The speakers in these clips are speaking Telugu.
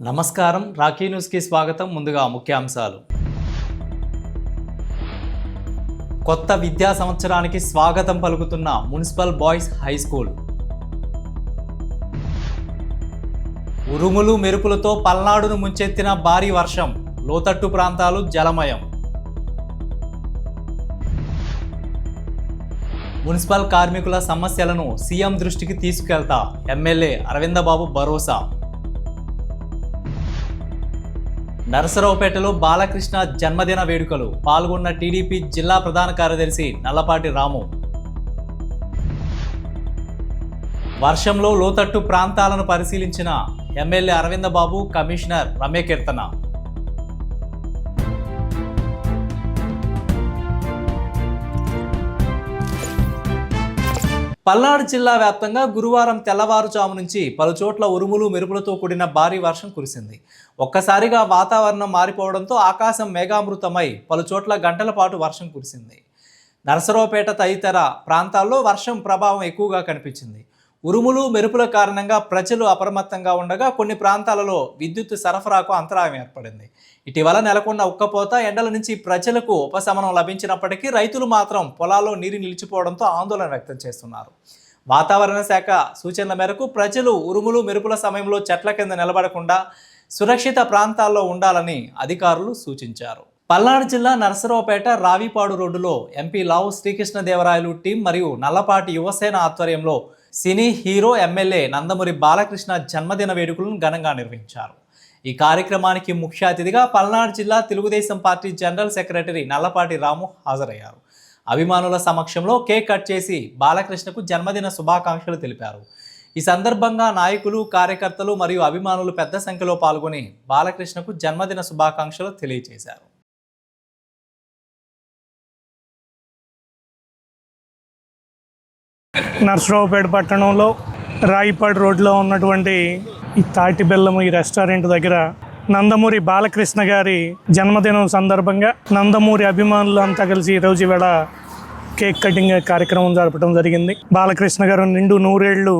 నమస్కారం. రాకీ న్యూస్కి స్వాగతం. ముందుగా ముఖ్యాంశాలు. కొత్త విద్యా సంవత్సరానికి స్వాగతం పలుకుతున్న మున్సిపల్ బాయ్స్ హై స్కూల్. ఉరుములు మెరుపులతో పల్నాడును ముంచెత్తిన భారీ వర్షం, లోతట్టు ప్రాంతాలు జలమయం. మున్సిపల్ కార్మికుల సమస్యలను సీఎం దృష్టికి తీసుకెళ్తా ఎమ్మెల్యే అరవిందబాబు భరోసా. నరసరావుపేటలో బాలకృష్ణ జన్మదిన వేడుకలు, పాల్గొన్న టీడీపీ జిల్లా ప్రధాన కార్యదర్శి నల్లపాటి రాము. వర్షంలో లోతట్టు ప్రాంతాలను పరిశీలించిన ఎమ్మెల్యే అరవిందబాబు, కమిషనర్ రమ్యకీర్తన. పల్నాడు జిల్లా వ్యాప్తంగా గురువారం తెల్లవారుజాము నుంచి పలుచోట్ల ఉరుములు మెరుపులతో కూడిన భారీ వర్షం కురిసింది. ఒక్కసారిగా వాతావరణం మారిపోవడంతో ఆకాశం మేఘామృతమై పలుచోట్ల గంటల పాటు వర్షం కురిసింది. నరసరావుపేట తదితర ప్రాంతాల్లో వర్షం ప్రభావం ఎక్కువగా కనిపించింది. ఉరుములు మెరుపుల కారణంగా ప్రజలు అప్రమత్తంగా ఉండగా కొన్ని ప్రాంతాలలో విద్యుత్ సరఫరాకు అంతరాయం ఏర్పడింది. ఇటీవల నెలకొన్న ఉక్కపోత ఎండల నుంచి ప్రజలకు ఉపశమనం లభించినప్పటికీ రైతులు మాత్రం పొలాల్లో నీరు నిలిచిపోవడంతో ఆందోళన వ్యక్తం చేస్తున్నారు. వాతావరణ శాఖ సూచనల మేరకు ప్రజలు ఉరుములు మెరుపుల సమయంలో చెట్ల కింద నిలబడకుండా సురక్షిత ప్రాంతాల్లో ఉండాలని అధికారులు సూచించారు. పల్నాడు జిల్లా నరసరావుపేట రావిపాడు రోడ్డులో ఎంపీ లావు శ్రీకృష్ణదేవరాయలు టీం మరియు నల్లపాటి యువసేన ఆధ్వర్యంలో cine hero MLA Nandamuri Balakrishna జన్మదిన వేడుకలను ఘనంగా నిర్వహించారు. ఈ కార్యక్రమానికి ముఖ్య అతిథిగా పల్నాడు జిల్లా Telugu Desam party general secretary Nallapati Ramu హాజరయ్యారు. అభిమానుల సమక్షంలో కేక్ కట్ చేసి బాలకృష్ణకు జన్మదిన శుభాకాంక్షలు తెలిపారు. ఈ సందర్భంగా నాయకులు, కార్యకర్తలు మరియు అభిమానులు పెద్ద సంఖ్యలో పాల్గొని బాలకృష్ణకు జన్మదిన శుభాకాంక్షలు తెలియజేశారు. నరసరావుపేట పట్టణంలో రాయిపాడు రోడ్లో ఉన్నటువంటి ఈ తాటి బెల్లం ఈ రెస్టారెంట్ దగ్గర నందమూరి బాలకృష్ణ గారి జన్మదినం సందర్భంగా నందమూరి అభిమానులు అంతా కలిసి ఈరోజు ఇవాళ కేక్ కటింగ్ కార్యక్రమం జరపడం జరిగింది. బాలకృష్ణ గారు నిండు నూరేళ్లు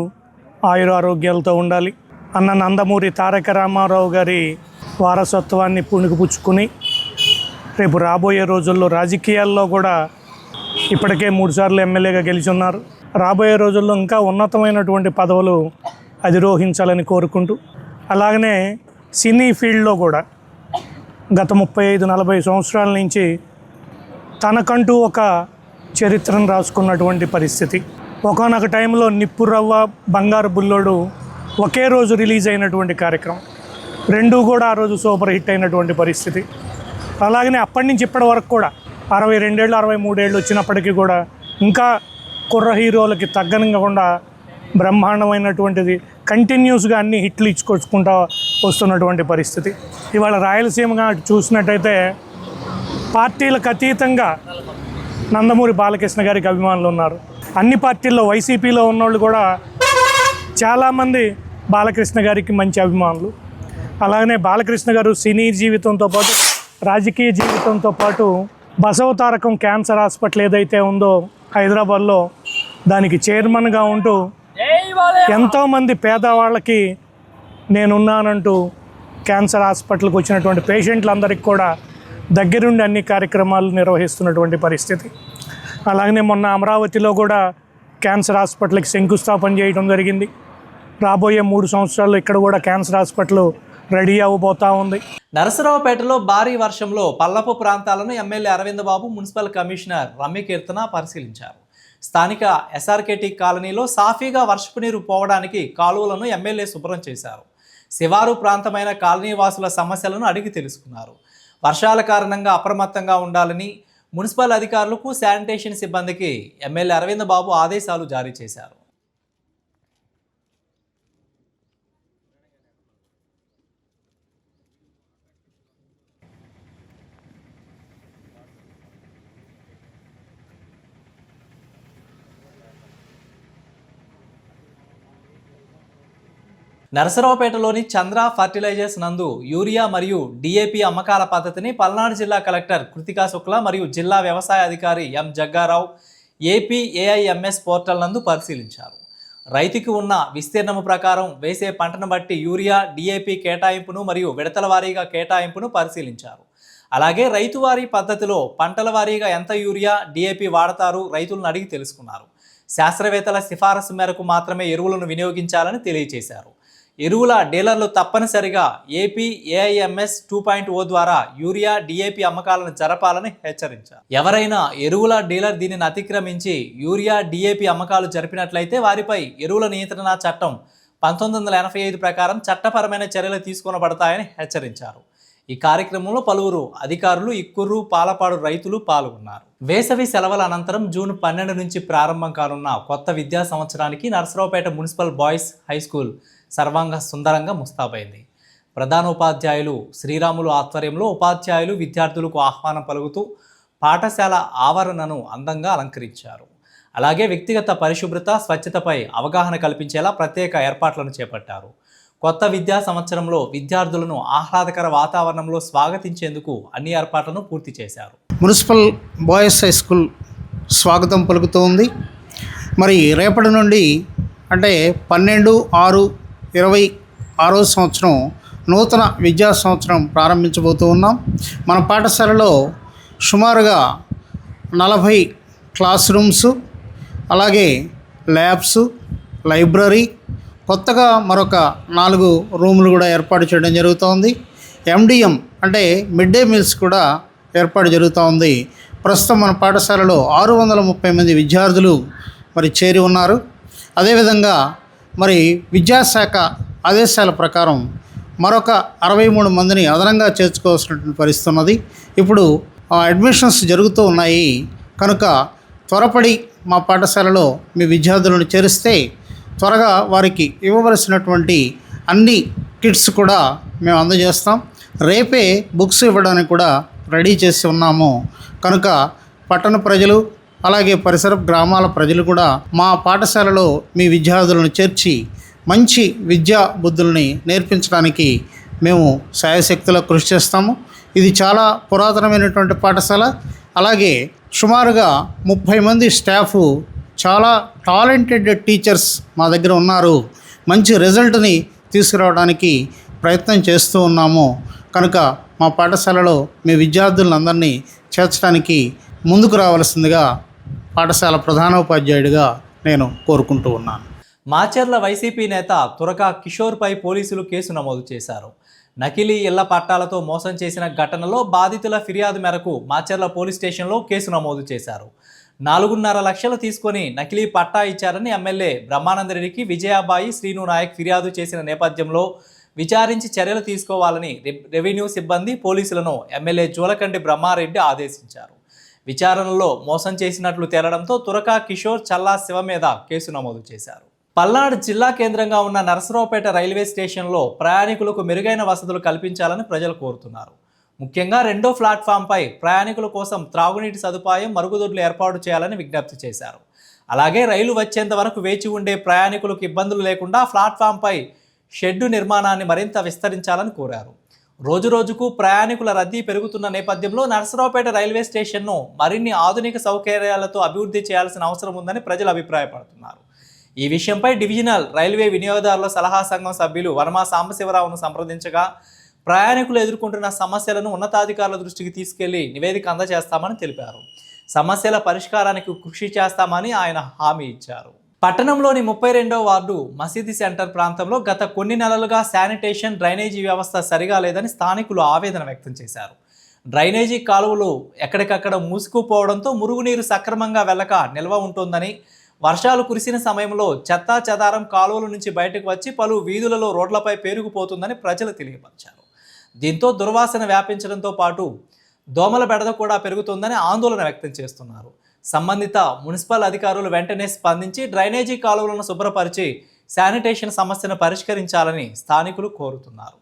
ఆయురారోగ్యాలతో ఉండాలి అన్న నందమూరి తారక రామారావు గారి వారసత్వాన్ని పుణికిపుచ్చుకుని రేపు రాబోయే రోజుల్లో రాజకీయాల్లో కూడా ఇప్పటికే 3 సార్లు ఎమ్మెల్యేగా గెలిచి ఉన్నారు. రాబోయే రోజుల్లో ఇంకా ఉన్నతమైనటువంటి పదవులు అధిరోహించాలని కోరుకుంటూ, అలాగనే సినీ ఫీల్డ్లో కూడా గత 35-40 సంవత్సరాల నుంచి తనకంటూ ఒక చరిత్రను రాసుకున్నటువంటి పరిస్థితి. ఒకానొక టైంలో నిప్పురవ్వ, బంగారు బుల్లోడు ఒకే రోజు రిలీజ్ అయినటువంటి కార్యక్రమం, రెండూ కూడా ఆ రోజు సూపర్ హిట్ అయినటువంటి పరిస్థితి. అలాగనే అప్పటి నుంచి ఇప్పటి వరకు కూడా 62 ఏళ్ళు 63 ఏళ్ళు వచ్చినప్పటికీ కూడా ఇంకా కుర్ర హీరోలకి తగ్గనకుండా బ్రహ్మాండమైనటువంటిది కంటిన్యూస్గా అన్ని హిట్లు ఇచ్చుకొచ్చుకుంటూ వస్తున్నటువంటి పరిస్థితి. ఇవాళ రాయలసీమగా చూసినట్టయితే పార్టీలకు అతీతంగా నందమూరి బాలకృష్ణ గారికి అభిమానులు ఉన్నారు. అన్ని పార్టీల్లో వైసీపీలో ఉన్నవాళ్ళు కూడా చాలామంది బాలకృష్ణ గారికి మంచి అభిమానులు. అలాగనే బాలకృష్ణ గారు సినీ జీవితంతో పాటు రాజకీయ జీవితంతో పాటు బసవతారకం క్యాన్సర్ హాస్పిటల్ ఏదైతే ఉందో హైదరాబాద్లో దానికి చైర్మన్గా ఉంటూ ఎంతోమంది పేదవాళ్ళకి నేనున్నానంటూ క్యాన్సర్ హాస్పిటల్కి వచ్చినటువంటి పేషెంట్లందరికీ కూడా దగ్గరుండి అన్ని కార్యక్రమాలు నిర్వహిస్తున్నటువంటి పరిస్థితి. అలాగనే మొన్న అమరావతిలో కూడా క్యాన్సర్ హాస్పిటల్కి శంకుస్థాపన చేయడం జరిగింది. రాబోయే 3 సంవత్సరాల్లో ఇక్కడ కూడా క్యాన్సర్ హాస్పిటల్ రెడీ అవ్వబోతా ఉంది. నరసరావుపేటలో భారీ వర్షంలో పల్లపు ప్రాంతాలను ఎమ్మెల్యే అరవిందబాబు, మున్సిపల్ కమిషనర్ రమ్యకీర్తన పరిశీలించారు. స్థానిక ఎస్ఆర్కేటీ కాలనీలో సాఫీగా వర్షపు నీరు పోవడానికి కాలువలను ఎమ్మెల్యే శుభ్రం చేశారు. శివారు ప్రాంతమైన కాలనీ వాసుల సమస్యలను అడిగి తెలుసుకున్నారు. వర్షాల కారణంగా అప్రమత్తంగా ఉండాలని మున్సిపల్ అధికారులకు, శానిటేషన్ సిబ్బందికి ఎమ్మెల్యే అరవిందబాబు ఆదేశాలు జారీ చేశారు. నరసరావుపేటలోని చంద్ర ఫర్టిలైజర్స్ నందు యూరియా మరియు డిఏపి అమ్మకాల పద్ధతిని పల్నాడు జిల్లా కలెక్టర్ కృతికా శుక్లా మరియు జిల్లా వ్యవసాయ అధికారి ఎం జగ్గారావు ఏపీఏఐఎంఎస్ పోర్టల్ నందు పరిశీలించారు. రైతుకి ఉన్న విస్తీర్ణము ప్రకారం వేసే పంటను బట్టి యూరియా, డిఏపి కేటాయింపును మరియు విడతల వారీగా కేటాయింపును పరిశీలించారు. అలాగే రైతువారీ పద్ధతిలో పంటల వారీగా ఎంత యూరియా, డిఏపి వాడతారు రైతులను అడిగి తెలుసుకున్నారు. శాస్త్రవేత్తల సిఫారసు మేరకు మాత్రమే ఎరువులను వినియోగించాలని తెలియజేశారు. ఎరువుల డీలర్లు తప్పనిసరిగా ఏపీ ఏఐఎంఎస్ 2.0 ద్వారా యూరియా, డిఏపి అమ్మకాలను జరపాలని హెచ్చరించారు. ఎవరైనా ఎరువుల డీలర్ దీనిని అతిక్రమించి యూరియా, డిఏపి అమ్మకాలు జరిపినట్లయితే వారిపై ఎరువుల నియంత్రణ చట్టం 1985 ప్రకారం చట్టపరమైన చర్యలు తీసుకొనబడతాయని హెచ్చరించారు. ఈ కార్యక్రమంలో పలువురు అధికారులు, ఇక్కూరు, పాలపాడు రైతులు పాల్గొన్నారు. వేసవి సెలవుల అనంతరం జూన్ 12 నుంచి ప్రారంభం కానున్న కొత్త విద్యా సంవత్సరానికి Narasaraopet municipal boys high school సర్వాంగ సుందరంగా ముస్తాబైంది. ప్రధానోపాధ్యాయులు శ్రీరాములు ఆధ్వర్యంలో ఉపాధ్యాయులు, విద్యార్థులకు ఆహ్వానం పలుకుతూ పాఠశాల ఆవరణను అందంగా అలంకరించారు. అలాగే వ్యక్తిగత పరిశుభ్రత, స్వచ్ఛతపై అవగాహన కల్పించేలా ప్రత్యేక ఏర్పాట్లను చేపట్టారు. కొత్త విద్యా సంవత్సరంలో విద్యార్థులను ఆహ్లాదకర వాతావరణంలో స్వాగతించేందుకు అన్ని ఏర్పాట్లను పూర్తి చేశారు. మున్సిపల్ బాయ్స్ హై స్కూల్ స్వాగతం పలుకుతోంది. మరి రేపటి నుండి అంటే 12/6/26 సంవత్సరం నూతన విద్యా సంవత్సరం ప్రారంభించబోతూ ఉన్నాం. మన పాఠశాలలో సుమారుగా 40 క్లాస్ రూమ్స్, అలాగే ల్యాబ్స్, లైబ్రరీ, కొత్తగా మరొక 4 రూములు కూడా ఏర్పాటు చేయడం జరుగుతోంది. ఎండిఎం అంటే మిడ్ డే మీల్స్ కూడా ఏర్పాటు జరుగుతూ ఉంది. ప్రస్తుతం మన పాఠశాలలో 630 మంది విద్యార్థులు మరి చేరి ఉన్నారు. అదేవిధంగా మరి విద్యాశాఖ ఆదేశాల ప్రకారం మరొక 63 మందిని అదనంగా చేర్చుకోవాల్సినటువంటి పరిస్థితి ఉన్నది. ఇప్పుడు అడ్మిషన్స్ జరుగుతూ ఉన్నాయి కనుక త్వరపడి మా పాఠశాలలో మీ విద్యార్థులను చేరిస్తే త్వరగా వారికి ఇవ్వవలసినటువంటి అన్ని కిట్స్ కూడా మేము అందజేస్తాం. రేపే బుక్స్ ఇవ్వడానికి కూడా రెడీ చేసి ఉన్నాము కనుక పట్టణ ప్రజలు, అలాగే పరిసర గ్రామాల ప్రజలు కూడా మా పాఠశాలలో మీ విద్యార్థులను చేర్చి మంచి విద్యా బుద్ధుల్ని నేర్పించడానికి మేము శాయశక్తిలో కృషి చేస్తాము. ఇది చాలా పురాతనమైనటువంటి పాఠశాల. అలాగే సుమారుగా 30 మంది స్టాఫ్, చాలా టాలెంటెడ్ టీచర్స్ మా దగ్గర ఉన్నారు. మంచి రిజల్ట్ని తీసుకురావడానికి ప్రయత్నం చేస్తూ ఉన్నాము కనుక మా పాఠశాలలో మీ విద్యార్థులందరినీ చేర్చడానికి ముందుకు రావాల్సిందిగా పాఠశాల ప్రధానోపాధ్యాయుడిగా నేను కోరుకుంటూ ఉన్నాను. మాచర్ల వైసీపీ నేత తురకా కిషోర్పై పోలీసులు కేసు నమోదు చేశారు. నకిలీ ఇళ్ల పట్టాలతో మోసం చేసిన ఘటనలో బాధితుల ఫిర్యాదు మేరకు మాచర్ల పోలీస్ స్టేషన్లో కేసు నమోదు చేశారు. 4.5 లక్షలు తీసుకొని నకిలీ పట్టా ఇచ్చారని ఎమ్మెల్యే బ్రహ్మానందరెడ్డికి విజయాబాయి, శ్రీను నాయక్ ఫిర్యాదు చేసిన నేపథ్యంలో విచారించి చర్యలు తీసుకోవాలని రెవెన్యూ సిబ్బంది పోలీసులను ఎమ్మెల్యే జూలకంటి బ్రహ్మారెడ్డి ఆదేశించారు. విచారణలో మోసం చేసినట్లు తేలడంతో తురకా కిషోర్, చల్లా శివ మీద కేసు నమోదు చేశారు. పల్నాడు జిల్లా కేంద్రంగా ఉన్న నరసరావుపేట రైల్వే స్టేషన్లో ప్రయాణికులకు మెరుగైన వసతులు కల్పించాలని ప్రజలు కోరుతున్నారు. ముఖ్యంగా 2వ ప్లాట్ఫామ్పై ప్రయాణికుల కోసం త్రాగునీటి సదుపాయం, మరుగుదొడ్లు ఏర్పాటు చేయాలని విజ్ఞప్తి చేశారు. అలాగే రైలు వచ్చేంత వరకు వేచి ఉండే ప్రయాణికులకు ఇబ్బందులు లేకుండా ప్లాట్ఫామ్పై షెడ్డు నిర్మాణాన్ని మరింత విస్తరించాలని కోరారు. రోజురోజుకు ప్రయాణికుల రద్దీ పెరుగుతున్న నేపథ్యంలో నరసరావుపేట రైల్వే స్టేషన్ను మరిన్ని ఆధునిక సౌకర్యాలతో అభివృద్ధి చేయాల్సిన అవసరం ఉందని ప్రజలు అభిప్రాయపడుతున్నారు. ఈ విషయంపై డివిజనల్ రైల్వే వినియోగదారుల సలహా సంఘం సభ్యులు వర్మ సాంబశివరావును సంప్రదించగా ప్రయాణికులు ఎదుర్కొంటున్న సమస్యలను ఉన్నతాధికారుల దృష్టికి తీసుకెళ్లి నివేదిక అందజేస్తామని తెలిపారు. సమస్యల పరిష్కారానికి కృషి చేస్తామని ఆయన హామీ ఇచ్చారు. పట్టణంలోని 32వ వార్డు మసీదు సెంటర్ ప్రాంతంలో గత కొన్ని నెలలుగా శానిటేషన్, డ్రైనేజీ వ్యవస్థ సరిగా లేదని స్థానికులు ఆవేదన వ్యక్తం చేశారు. డ్రైనేజీ కాలువలు ఎక్కడికక్కడ మూసుకుపోవడంతో మురుగునీరు సక్రమంగా వెళ్ళక నిల్వ ఉంటుందని, వర్షాలు కురిసిన సమయంలో చెత్తా చెదారం కాలువల నుంచి బయటకు వచ్చి పలు వీధులలో రోడ్లపై పేరుకుపోతుందని ప్రజలు తెలియపరిచారు. దీంతో దుర్వాసన వ్యాపించడంతో పాటు దోమల బెడద కూడా పెరుగుతుందని ఆందోళన వ్యక్తం చేస్తున్నారు. సంబంధిత మున్సిపల్ అధికారులు వెంటనే స్పందించి డ్రైనేజీ కాలువలను శుభ్రపరిచి శానిటేషన్ సమస్యను పరిష్కరించాలని స్థానికులు కోరుతున్నారు.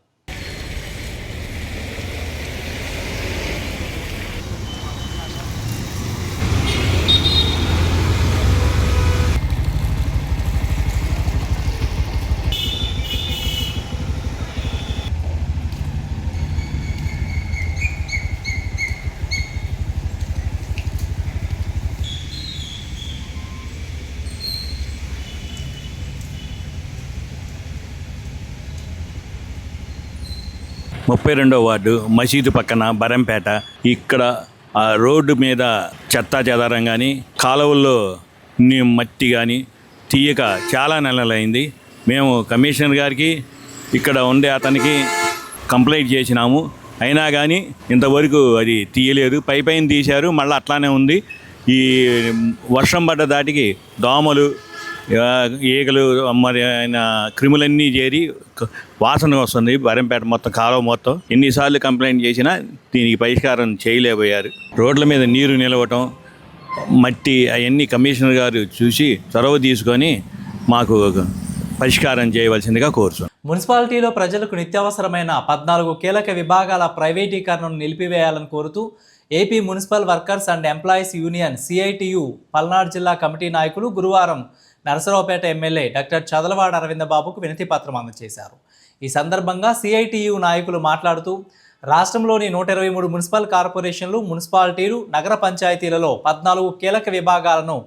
32వ వార్డు మసీదు పక్కన బరంపేట. ఇక్కడ ఆ రోడ్డు మీద చెత్తా చెదారం కానీ కాలువల్లో మట్టి కానీ తీయక చాలా నెలలైంది. మేము కమిషనర్ గారికి ఇక్కడ ఉండే అతనికి కంప్లైంట్ చేసినాము, అయినా కానీ ఇంతవరకు అది తీయలేదు. పైన తీశారు, మళ్ళీ అట్లానే ఉంది. ఈ వర్షం పడ్డ దాటికి దోమలు, ఈగలు, మరి ఆయన క్రిములన్నీ చేరి వాసన వస్తుంది. బరంపేట మొత్తం కాలువ మొత్తం ఎన్నిసార్లు కంప్లైంట్ చేసినా దీనికి పరిష్కారం చేయలేకపోయారు. రోడ్ల మీద నీరు నిలవటం, మట్టి అవన్నీ కమిషనర్ గారు చూసి చొరవ తీసుకొని మాకు పరిష్కారం చేయవలసిందిగా కోరుతున్నాం. మున్సిపాలిటీలో ప్రజలకు నిత్యావసరమైన 14 కీలక విభాగాల ప్రైవేటీకరణను నిలిపివేయాలని కోరుతూ AP municipal workers and employees union CITU Palnadu జిల్లా కమిటీ నాయకులు గురువారం నరసరావుపేట ఎమ్మెల్యే డాక్టర్ చదలవాడ అరవిందబాబుకు వినతి పత్రం అందజేశారు. ఈ సందర్భంగా CITU నాయకులు మాట్లాడుతూ రాష్ట్రంలోని 123 మున్సిపల్ కార్పొరేషన్లు, మున్సిపాలిటీలు, నగర పంచాయతీలలో 14 కీలక విభాగాలను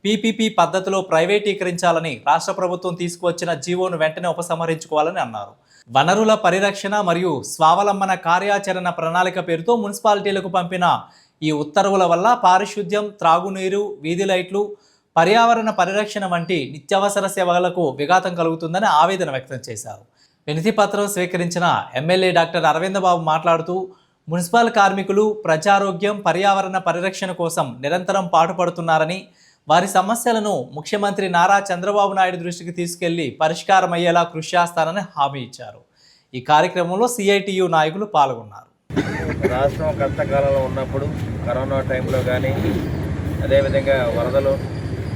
PPP పద్ధతిలో ప్రైవేటీకరించాలని రాష్ట్ర ప్రభుత్వం తీసుకువచ్చిన జీవోను వెంటనే ఉపసంహరించుకోవాలని అన్నారు. వనరుల పరిరక్షణ మరియు స్వావలంబన కార్యాచరణ ప్రణాళిక పేరుతో మున్సిపాలిటీలకు పంపిన ఈ ఉత్తర్వుల వల్ల పారిశుద్ధ్యం, త్రాగునీరు, వీధి లైట్లు, పర్యావరణ పరిరక్షణ వంటి నిత్యావసర సేవలకు విఘాతం కలుగుతుందని ఆవేదన వ్యక్తం చేశారు. వినతి పత్రం స్వీకరించిన ఎమ్మెల్యే డాక్టర్ అరవిందబాబు మాట్లాడుతూ మున్సిపల్ కార్మికులు ప్రజారోగ్యం, పర్యావరణ పరిరక్షణ కోసం నిరంతరం పాటుపడుతున్నారని, వారి సమస్యలను ముఖ్యమంత్రి నారా చంద్రబాబు నాయుడు దృష్టికి తీసుకెళ్లి పరిష్కారం అయ్యేలా కృషి చేస్తానని హామీ ఇచ్చారు. ఈ కార్యక్రమంలో CITU నాయకులు పాల్గొన్నారు. రాష్ట్రం కష్టకాలంలో ఉన్నప్పుడు, కరోనా టైంలో కానీ, అదేవిధంగా వరదలు,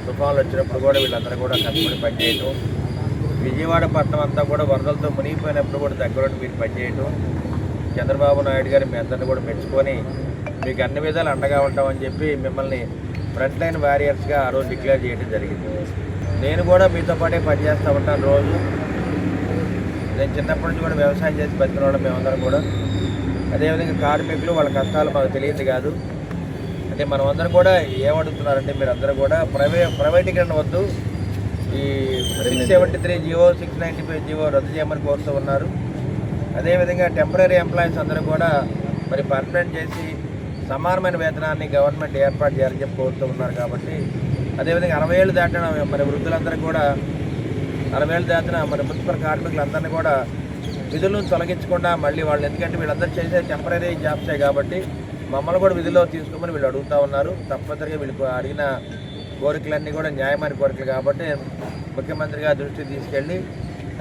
తుఫాన్లు వచ్చినప్పుడు కూడా వీళ్ళందరూ కూడా కష్టపడి పనిచేయటం, విజయవాడ పట్టణం అంతా కూడా వరదలతో మునిగిపోయినప్పుడు కూడా దగ్గరుండి మీరు పనిచేయటం, చంద్రబాబు నాయుడు గారు మీ అందరిని కూడా మెచ్చుకొని మీకు అన్ని విధాలు అండగా ఉంటామని చెప్పి మిమ్మల్ని ఫ్రంట్ లైన్ వారియర్స్గా ఆ రోజు డిక్లేర్ చేయడం జరిగింది. నేను కూడా మీతో పాటే పనిచేస్తూ ఉంటాను రోజు. నేను చిన్నప్పటి నుంచి కూడా వ్యవసాయం చేసి బతికిన వాళ్ళం మేమందరం కూడా. అదేవిధంగా కార్మికులు, వాళ్ళ కష్టాలు మాకు తెలియదు కాదు. అంటే మనం అందరం కూడా ఏమడుగుతున్నారంటే మీరు అందరూ కూడా ప్రైవేటీకరణ వద్దు, ఈ 673 జీవో, 695 జీవో రద్దు చేయమని కోరుతూ ఉన్నారు. అదేవిధంగా టెంపరీ ఎంప్లాయీస్ అందరూ కూడా మరి పర్మనెంట్ చేసి సమానమైన వేతనాన్ని గవర్నమెంట్ ఏర్పాటు చేయాలని చెప్పి కోరుతూ ఉన్నారు. కాబట్టి అదేవిధంగా 60 ఏళ్ళు దాటిన మరి వృద్ధులందరూ కూడా 60 ఏళ్ళు దాటిన మరి మున్సిపల్ కార్మికులందరినీ కూడా విధులను తొలగించకుండా మళ్ళీ వాళ్ళు, ఎందుకంటే వీళ్ళందరూ చేసే టెంపరీ జాబ్సే కాబట్టి మమ్మల్ని కూడా విధుల్లో తీసుకోమని వీళ్ళు అడుగుతూ ఉన్నారు. తప్పనిసరిగా వీళ్ళు అడిగిన కోరికలన్నీ కూడా న్యాయమైన కోరికలు కాబట్టి ముఖ్యమంత్రి గారి దృష్టికి తీసుకెళ్ళి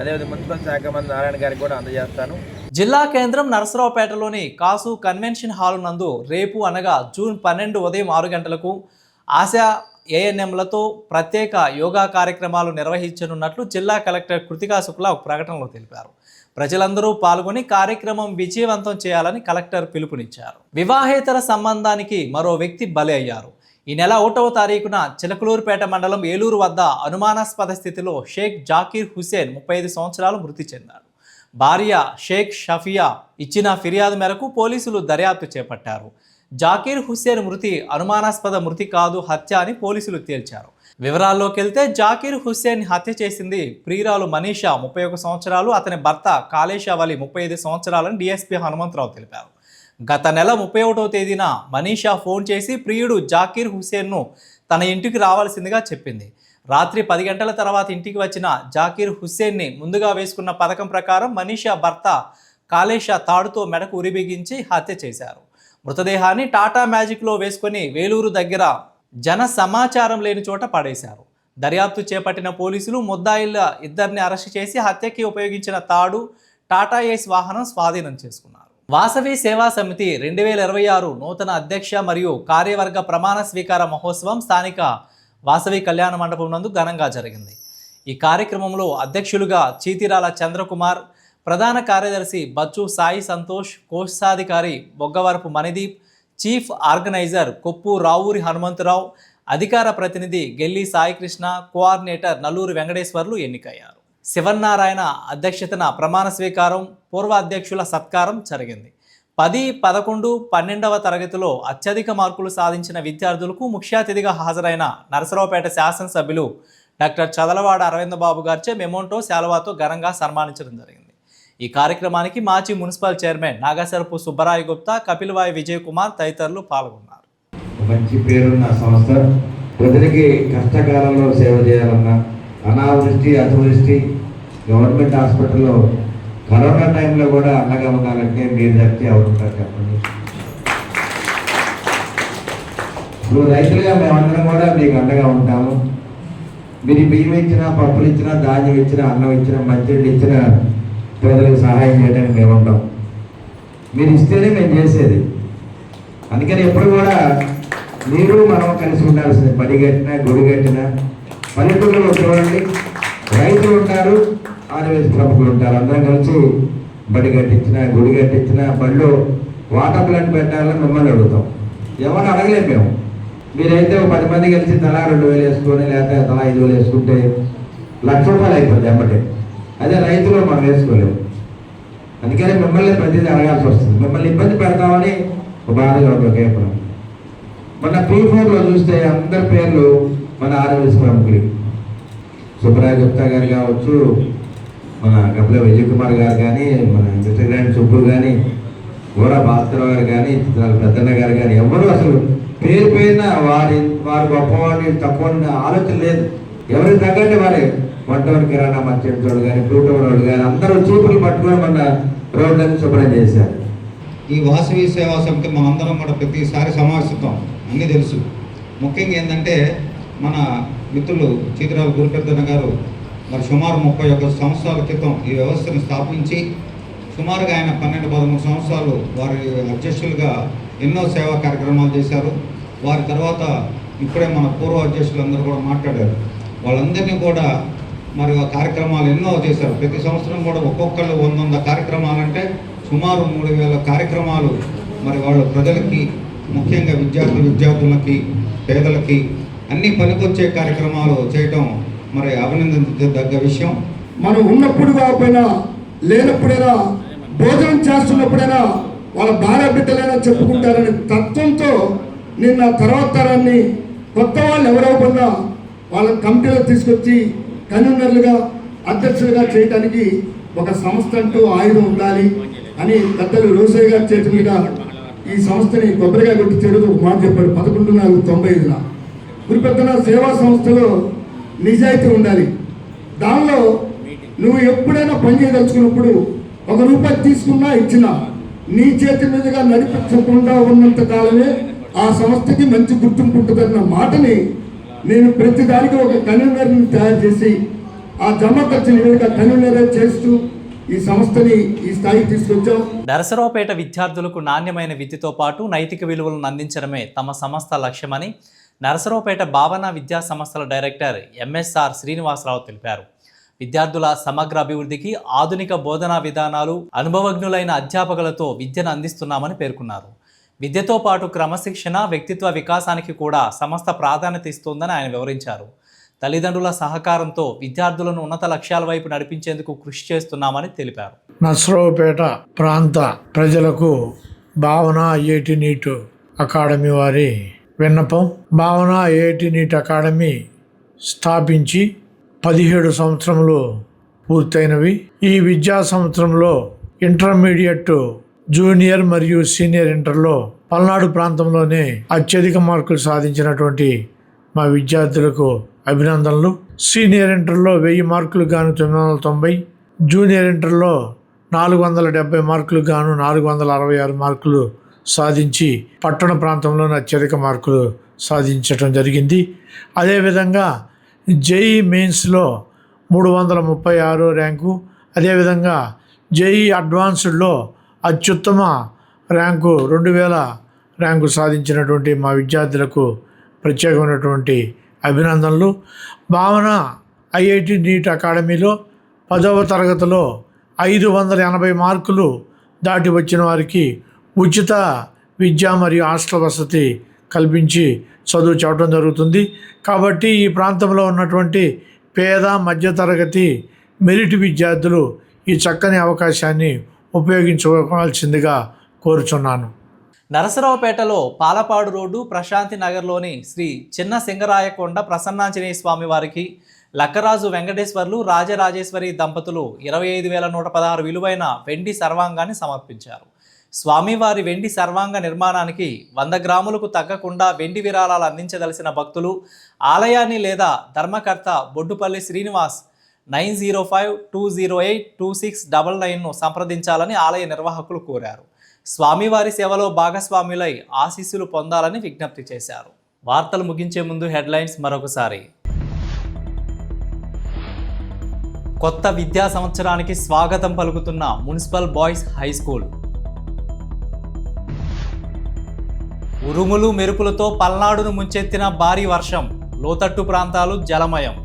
అదేవిధంగా మున్సిపల్ శాఖ మంత్రి నారాయణ గారికి కూడా అందజేస్తాను. జిల్లా కేంద్రం నరసరావుపేటలోని కాసు కన్వెన్షన్ హాల్ నందు రేపు అనగా జూన్ 12 ఉదయం 6 గంటలకు ఆశా ANMలతో ప్రత్యేక యోగా కార్యక్రమాలు నిర్వహించనున్నట్లు జిల్లా కలెక్టర్ కృతికా శుక్లా ఒక ప్రకటనలో తెలిపారు. ప్రజలందరూ పాల్గొని కార్యక్రమం విజయవంతం చేయాలని కలెక్టర్ పిలుపునిచ్చారు. వివాహేతర సంబంధానికి మరో వ్యక్తి బలి అయ్యారు. ఈ నెల 1వ తారీఖున చిలకలూరుపేట మండలం ఏలూరు వద్ద అనుమానాస్పద స్థితిలో షేక్ జాకీర్ హుసేన్ 35 సంవత్సరాలు మృతి చెందాడు. భార్య షేక్ షఫియా ఇచ్చిన ఫిర్యాదు మేరకు పోలీసులు దర్యాప్తు చేపట్టారు. జాకీర్ హుసేన్ మృతి అనుమానాస్పద మృతి కాదు, హత్య అని పోలీసులు తేల్చారు. వివరాల్లోకి వెళ్తే జాకీర్ హుసేన్ హత్య చేసింది ప్రియురాలు మనీషా 31 సంవత్సరాలు, అతని భర్త కాళేశా వలి 35 సంవత్సరాలని DSP హనుమంతరావు తెలిపారు. గత నెల 31వ తేదీన మనీషా ఫోన్ చేసి ప్రియుడు జాకీర్ హుసేన్ను తన ఇంటికి రావాల్సిందిగా చెప్పింది. రాత్రి 10 గంటల తర్వాత ఇంటికి వచ్చిన జాకీర్ హుస్సేన్ని ముందుగా వేసుకున్న పథకం ప్రకారం మనీషా భర్త కాళేశా తాడుతో మెడకు ఉరిబిగించి హత్య చేశారు. మృతదేహాన్ని టాటా మ్యాజిక్లో వేసుకొని వేలూరు దగ్గర జన సమాచారం లేని చోట పడేశారు. దర్యాప్తు చేపట్టిన పోలీసులు ముద్దాయిల ఇద్దరిని అరెస్టు చేసి హత్యకి ఉపయోగించిన తాడు, టాటా ఏస్ వాహనం స్వాధీనం చేసుకున్నారు. వాసవి సేవా సమితి 2026 నూతన అధ్యక్ష మరియు కార్యవర్గ ప్రమాణ స్వీకార మహోత్సవం స్థానిక వాసవి కళ్యాణ మండపం నందు ఘనంగా జరిగింది. ఈ కార్యక్రమంలో అధ్యక్షులుగా చీతిరాల చంద్రకుమార్, ప్రధాన కార్యదర్శి బచ్చు సాయి సంతోష్, కోశాధికారి బొగ్గవరపు మణిదీప్, చీఫ్ ఆర్గనైజర్ కొప్పు రావూరి హనుమంతరావు, అధికార ప్రతినిధి గెల్లి సాయికృష్ణ, కోఆర్డినేటర్ నల్లూరి వెంకటేశ్వర్లు ఎన్నికయ్యారు. శివన్నారాయణ అధ్యక్షతన ప్రమాణ స్వీకారం, పూర్వ అధ్యక్షుల సత్కారం జరిగింది. 10, 11, 12వ తరగతిలో అత్యధిక మార్కులు సాధించిన విద్యార్థులకు ముఖ్య అతిథిగా హాజరైన నరసరావుపేట శాసనసభ్యులు డాక్టర్ చదలవాడ అరవిందబాబు గారిచే మెమోంటో శాలువాతో ఘనంగా సన్మానించడం జరిగింది. ఈ కార్యక్రమానికి మాజీ మున్సిపల్ చైర్మన్ నాగసరపు సుబ్బరాయ గుప్తా, కపిలవాయి విజయ్ కుమార్ తదితరులు పాల్గొన్నారు. మంచి పేరున్న సంస్థ ప్రజలకి కష్టకాలంలో సేవ చేయాలన్నా, అనావృష్టి అతివృష్టి గవర్నమెంట్ హాస్పిటల్లో కరోనా టైంలో కూడా అండగా ఉండాలంటే మీరు తప్పితే అవుతుంటారు చెప్పండి. ఇప్పుడు రైతులుగా మేమందరం కూడా మీకు అండగా ఉంటాము. మీరు బియ్యం ఇచ్చినా, పప్పులు ఇచ్చినా, ధాన్యం ఇచ్చినా, అన్నం ఇచ్చినా, మంచినీళ్ళు ఇచ్చినా పేదలకు సహాయం చేయడానికి మేము ఉంటాం. మీరు ఇస్తేనే మేము చేసేది. అందుకని ఎప్పుడు కూడా మీరు మనం కలిసి ఉండాల్సింది. బడి కట్టినా, గుడి కట్టినా, పల్లెటూరులో చూడండి, రైతులు ఉంటారు, ఆదివాసీ ప్రముఖులు ఉంటారు. అందరం కలిసి బడి కట్టించినా, గుడి కట్టించినా, బడిలో వాటర్ ప్లాంట్ పెట్టాలని మిమ్మల్ని అడుగుతాం. ఎవరు అడగలేము మేము. మీరైతే 10 మంది కలిసి తలా 2,000 వేసుకొని, లేకపోతే తలా 5,000 వేసుకుంటే ₹1,00,000 అయిపోతుంది ఎమ్మటే. అదే రైతులు మనం వేసుకోలేము. అందుకని మిమ్మల్ని ప్రతిదీ అడగాల్సి వస్తుంది. మిమ్మల్ని ఇబ్బంది పెడతామని ఒక బాధగా ఉంది. ఒక ఎప్పుడు మన P4లో చూస్తే అందరి పేర్లు మన ఆదివాసీ ప్రముఖులు. సుబ్బరాయ గుప్తా గారు కావచ్చు, మన కపిల విజయ్ కుమార్ గారు కానీ, మన మిస్టర్ సుబ్బు కానీ, గోడ భాస్కర్ గారు కానీ, పెద్దన్న గారు కానీ, ఎవరు అసలు పేరు పేరున వారు గొప్పవాడిని తక్కువ ఆలోచన లేదు. ఎవరికి తగ్గట్టు వారే వంటవాడి కిరాణా మర్చెంటోడు కానీ, ఫ్రూటోడు కానీ అందరూ చూపులు పట్టుకొని మన రోడ్లను శుభ్రం చేశారు. ఈ వాసవి సేవా సమితి మనందరం కూడా ప్రతిసారి సమావేశిస్తాం, అన్నీ తెలుసు. ముఖ్యంగా ఏంటంటే మన మిత్రులు చీతిరాల గురుపెద్దన్న గారు మరి సుమారు 31 సంవత్సరాల క్రితం ఈ వ్యవస్థను స్థాపించి సుమారుగా ఆయన 12-13 సంవత్సరాలు వారి అధ్యక్షులుగా ఎన్నో సేవా కార్యక్రమాలు చేశారు. వారి తర్వాత ఇప్పుడే మన పూర్వ అధ్యక్షులందరూ కూడా మాట్లాడారు. వాళ్ళందరినీ కూడా మరి ఆ కార్యక్రమాలు ఎన్నో చేశారు. ప్రతి సంవత్సరం కూడా ఒక్కొక్కళ్ళు 100 కార్యక్రమాలంటే సుమారు 3,000 కార్యక్రమాలు మరి వాళ్ళు ప్రజలకి, ముఖ్యంగా విద్యార్థులకి, పేదలకి అన్ని పనికొచ్చే కార్యక్రమాలు చేయటం మరి అభినందించదగ్గ విషయం. మనం ఉన్నప్పుడు కాకపోయినా, లేనప్పుడైనా, భోజనం చేస్తున్నప్పుడైనా వాళ్ళ భార్య బిడ్డలైనా చెప్పుకుంటారనే తత్వంతో నిన్న తర్వాత తరాన్ని కొత్త వాళ్ళు ఎవరవకుండా వాళ్ళ కమిటీలో తీసుకొచ్చి కన్వీనర్లుగా, అధ్యక్షులుగా చేయడానికి ఒక సంస్థ అంటూ ఆయుధం ఉండాలి అని పెద్దలు రోసయ్య గారి చేతి మీద ఈ సంస్థని కొబ్బరిగా కొట్టి చేరుతూ ఒక మాట చెప్పాడు 11/4/95. గురుపెద్దన సేవా సంస్థలో నిజాయితీ ఉండాలి. దానిలో నువ్వు ఎప్పుడైనా పని చేయదలుచుకున్నప్పుడు ₹1 తీసుకున్నా ఇచ్చినా నీ చేతి మీదుగా నడిపించకుండా ఉన్నంత కాలమే ఆ సంస్థకి మంచి గుర్తింపు ఉంటుందన్న మాటని నేను ప్రతి దానికి ఒక కన్వీనర్ని తయారు చేసి ఆ జమ ఖర్చు నివేదిక కన్వీనర్ చేస్తూ ఈ సంస్థని ఈ స్థాయికి తీసుకొచ్చాం. నరసరావుపేట విద్యార్థులకు నాణ్యమైన విద్యతో పాటు నైతిక విలువలను అందించడమే తమ సంస్థ లక్ష్యమని నరసరావుపేట భావన విద్యా సంస్థల డైరెక్టర్ ఎంఎస్ఆర్ శ్రీనివాసరావు తెలిపారు. విద్యార్థుల సమగ్ర అభివృద్ధికి ఆధునిక బోధనా విధానాలు, అనుభవజ్ఞులైన అధ్యాపకులతో విద్యను అందిస్తున్నామని పేర్కొన్నారు. విద్యతో పాటు క్రమశిక్షణ, వ్యక్తిత్వ వికాసానికి కూడా సంస్థ ప్రాధాన్యత ఇస్తోందని ఆయన వివరించారు. తల్లిదండ్రుల సహకారంతో విద్యార్థులను ఉన్నత లక్ష్యాల వైపు నడిపించేందుకు కృషి చేస్తున్నామని తెలిపారు. నరసరావుపేట ప్రాంత ప్రజలకు భావన ఐఐటి నీట్ అకాడమీ వారి విన్నపం. భావన ఐఐటి నీట్ అకాడమీ స్థాపించి 17 సంవత్సరములు పూర్తయినవి. ఈ విద్యా సంవత్సరంలో ఇంటర్మీడియట్, జూనియర్ మరియు సీనియర్ ఇంటర్లో పల్నాడు ప్రాంతంలోనే అత్యధిక మార్కులు సాధించినటువంటి మా విద్యార్థులకు అభినందనలు. సీనియర్ ఇంటర్లో 1000 మార్కులు గాను 990, జూనియర్ ఇంటర్లో 470 మార్కులు గాను 466 మార్కులు సాధించి పట్టణ ప్రాంతంలోనే అత్యధిక మార్కులు సాధించటం జరిగింది. అదేవిధంగా జేఈ మెయిన్స్లో 336 ర్యాంకు, అదేవిధంగా జేఈ అడ్వాన్స్డ్లో అత్యుత్తమ ర్యాంకు 2000 ర్యాంకు సాధించినటువంటి మా విద్యార్థులకు ప్రత్యేకమైనటువంటి అభినందనలు. భావన ఐఐటి నీట్ అకాడమీలో 10వ తరగతిలో 580 మార్కులు దాటి వచ్చిన వారికి ఉచిత విద్య మరియు హాస్టల్ వసతి కల్పించి చదువు చెప్పడం జరుగుతుంది. కాబట్టి ఈ ప్రాంతంలో ఉన్నటువంటి పేద, మధ్యతరగతి, మెరిట్ విద్యార్థులు ఈ చక్కని అవకాశాన్ని ఉపయోగించుకోవాల్సిందిగా కోరుచున్నాను. నరసరావుపేటలో పాలపాడు రోడ్డు, ప్రశాంతి నగర్లోని శ్రీ చిన్న సింగరాయకొండ ప్రసన్నాంజనేయ స్వామి వారికి లక్కరాజు వెంకటేశ్వర్లు రాజరాజేశ్వరి దంపతులు 25,116 విలువైన వెండి సర్వాంగాన్ని సమర్పించారు. స్వామివారి వెండి సర్వాంగ నిర్మాణానికి 100 గ్రాములకు తగ్గకుండా వెండి విరాళాలు అందించదలసిన భక్తులు ఆలయాన్ని లేదా ధర్మకర్త బొడ్డుపల్లి శ్రీనివాస్ 9052082699ను సంప్రదించాలని ఆలయ నిర్వాహకులు కోరారు. స్వామివారి సేవలో భాగస్వాములై ఆశీస్సులు పొందాలని విజ్ఞప్తి చేశారు. వార్తలు ముగించే ముందు హెడ్లైన్స్ మరొకసారి. కొత్త విద్యా సంవత్సరానికి స్వాగతం పలుకుతున్న మున్సిపల్ బాయ్స్ హై స్కూల్. ఉరుములు మెరుపులతో పల్నాడును ముంచెత్తిన భారీ వర్షం, లోతట్టు ప్రాంతాలు జలమయం.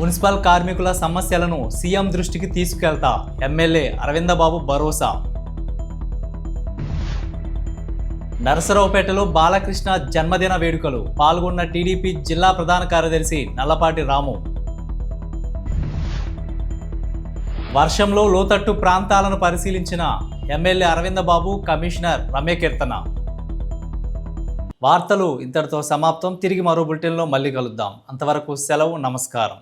మున్సిపల్ కార్మికుల సమస్యలను సీఎం దృష్టికి తీసుకెళ్తా ఎమ్మెల్యే అరవిందబాబు భరోసా. నరసరావుపేటలో బాలకృష్ణ జన్మదిన వేడుకలు, పాల్గొన్న టీడీపీ జిల్లా ప్రధాన కార్యదర్శి నల్లపాటి రాము. వర్షంలో లోతట్టు ప్రాంతాలను పరిశీలించిన ఎమ్మెల్యే అరవిందబాబు, కమిషనర్ రమ్యకీర్తన. వార్తలు ఇంతటితో సమాప్తం. తిరిగి మరో బులెటిన్లో మళ్ళీ కలుద్దాం. అంతవరకు సెలవు, నమస్కారం.